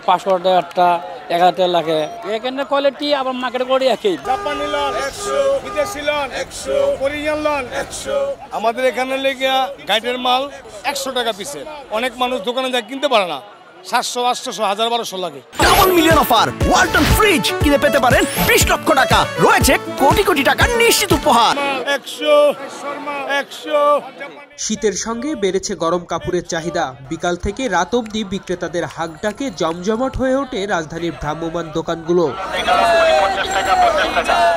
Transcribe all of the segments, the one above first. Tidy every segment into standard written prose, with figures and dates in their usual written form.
500 টাকা 1000 টাকা লাগে। এখানে কোয়ালিটি আবার মার্কেট করে একই। জাপানি লন 100, বিদেশি লন 100, কোরিয়ান লন 100। আমাদের এখানে লেগে গাইডের মাল 100 টাকা পিসে। অনেক মানুষ দোকানে যায় কিনতে পারে না, 700, 800, 1000, 1200 লাগে। Double million offer Walton fridge কিনে পেতে পারেন 20 লক্ষ টাকা, রয়েছে কোটি কোটি টাকার নিশ্চিত উপহার। 100। শীতের সঙ্গে বেড়েছে গরম কাপড়ের চাহিদা। বিকাল থেকে রাত অবধি বিক্রেতাদের হাঁকডাকে জমজমাট হয়ে ওঠে রাজধানীর ভ্রাম্যমাণ দোকানগুলো।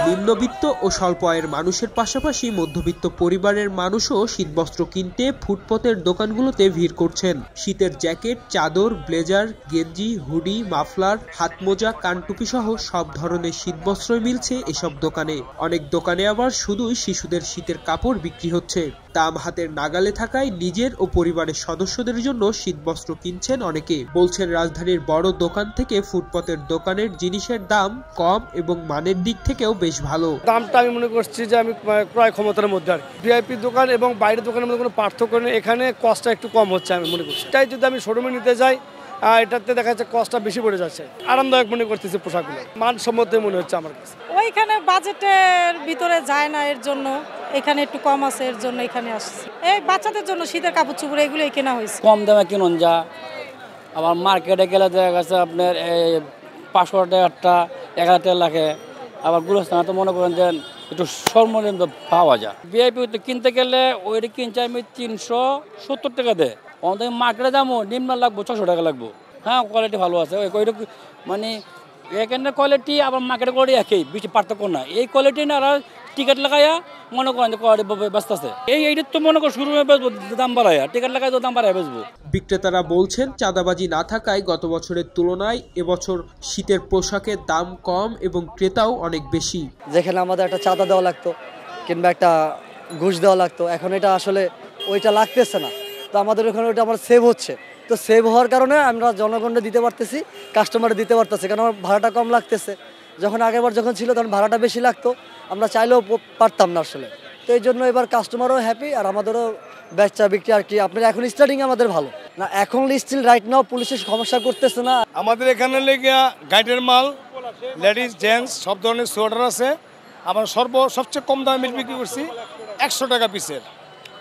নিম্নবিত্ত ও স্বল্প আয়ের মানুষের পাশাপাশি মধ্যবিত্ত পরিবারের মানুষও শীতবস্ত্র কিনতে ফুটপথের দোকানগুলোতে ভিড় করছেন। শীতের জ্যাকেট, চাদর, ব্লেজার, গেঞ্জি, হুডি, মাফলার, হাতমোজা, কানটুপি সহ সব ধরনের শীতবস্ত্রই মিলছে এসব দোকানে। অনেক দোকানে আবার শুধুই শিশুদের শীতের কাপড় বিক্রি হচ্ছে। দাম হাতের নাগালে থাকায় নিজের ও পরিবারের সদস্যদের জন্য শীতবস্ত্র কিনছেন অনেকে। বলছেন রাজধানীর বড় দোকান থেকে ফুটপথের দোকানের জিনিসের দাম কম এবং মানের দিক থেকেও বেশ ভালো। দামটা আমি মনে করছি যে আমি ক্রয় ক্ষমতার মধ্যে আর ভিআইপি দোকান এবং বাইরের দোকানের মধ্যে কোনো পার্থক্য নেই। এখানে কস্টটা একটু কম হচ্ছে আমি মনে করছি। তাই যদি আমি শোরুমে নিতে যাই এটাতে দেখা যাচ্ছে কস্টটা বেশি পড়ে যাচ্ছে। আরামদায়ক মনে করতেছি পোশাকগুলো, মানসম্মত মনে হচ্ছে আমার কাছে। ওইখানে বাজেটের ভিতরে যায় না, এর জন্য এখানে একটু কম আছে, এর জন্য এখানে আসছে। এই বাচ্চাদের জন্য শীতের কাপড় চোপড় এগুলোই কেনা হয়েছে। কম দামে কিনুন যা, আবার মার্কেটে গেলে দেখা গেছে আপনার 500 টাকা 1000 টাকা লাগে। আবার গুলস্থানে তো মনে করেন যে একটু সর্বনিম্ন পাওয়া যায়। ভিআইপি কিনতে গেলে ওইটা কিনছে আমি 370 টাকা দেয়। অন্তত মার্কেটে যাবো নিম্ন লাগবো 600 টাকা লাগবো। হ্যাঁ, কোয়ালিটি ভালো আছে। ওইটা মানে এখানে কোয়ালিটি আবার মার্কেটে করে একই, বেশি পার্থক্য না। এই কোয়ালিটি না আর টিকিট লাগাইয়া মনে করেন যে কোয়ালিটি ব্যস্ত আছে। এইটার তো মনে করেন শুরু বেচবো দাম বাড়াইয়া, টিকিট লাগাই তো দাম বাড়াইয়া বেচবো। বিক্রেতারা বলছেন চাঁদাবাজি না থাকায় গত বছরের তুলনায় এবছর শীতের পোশাকের দাম কম এবং ক্রেতাও অনেক বেশি। যেখানে আমাদের একটা চাঁদা দেওয়া লাগতো কিংবা একটা ঘুষ দেওয়া লাগতো, এখন এটা আসলে ওইটা লাগতেছে না। তো আমাদের ওখানে ওইটা আমার সেভ হচ্ছে। তো সেভ হওয়ার কারণে আমরা জনগণকে দিতে পারতেছি, কাস্টমারে দিতে পারতেছি, কারণ আমার ভাড়াটা কম লাগতেছে। যখন আগেরবার যখন ছিল তখন ভাড়াটা বেশি লাগতো, আমরা চাইলেও পারতাম না আসলে। তো এই জন্য এবার কাস্টমারও হ্যাপি আর আমাদেরও বেচা বিক্রি আর কি আপনার এখন স্টার্টিং আমাদের ভালো না। এখন স্টিল রাইট নাও পুলিশের সমস্যা করতেছে না। আমাদের এখানে লেগে গাইডের মাল, লেডিস জেন্টস সব ধরনের সোয়েটার আছে। আমরা সবচেয়ে কম দামে বিক্রি করছি 100 টাকা পিসের।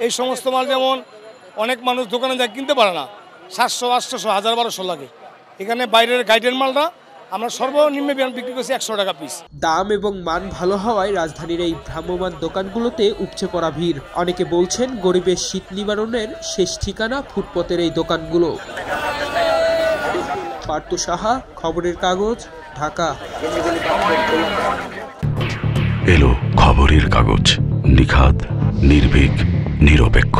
এই সমস্ত মাল যেমন অনেক মানুষ দোকানে যায় কিনতে পারে না, 700, 800, 1000, 1200 লাগে। এখানে বাইরের গাইডের মালটা আমরা সর্বনিম্ন বিক্রি করছি 100 টাকা পিস। দাম এবং মান ভালো হওয়ায় রাজধানীর এই ভ্রাম্যমাণ দোকানগুলোতে উপচে পড়া ভিড়। অনেকে বলছেন গরিবের শীত নিবারণের শেষ ঠিকানা ফুটপথের এই দোকানগুলো। পার্থ সাহা, খবরের কাগজ, ঢাকা। এলো খবরের কাগজ, নিখাত, নির্ভীক, নিরপেক্ষ।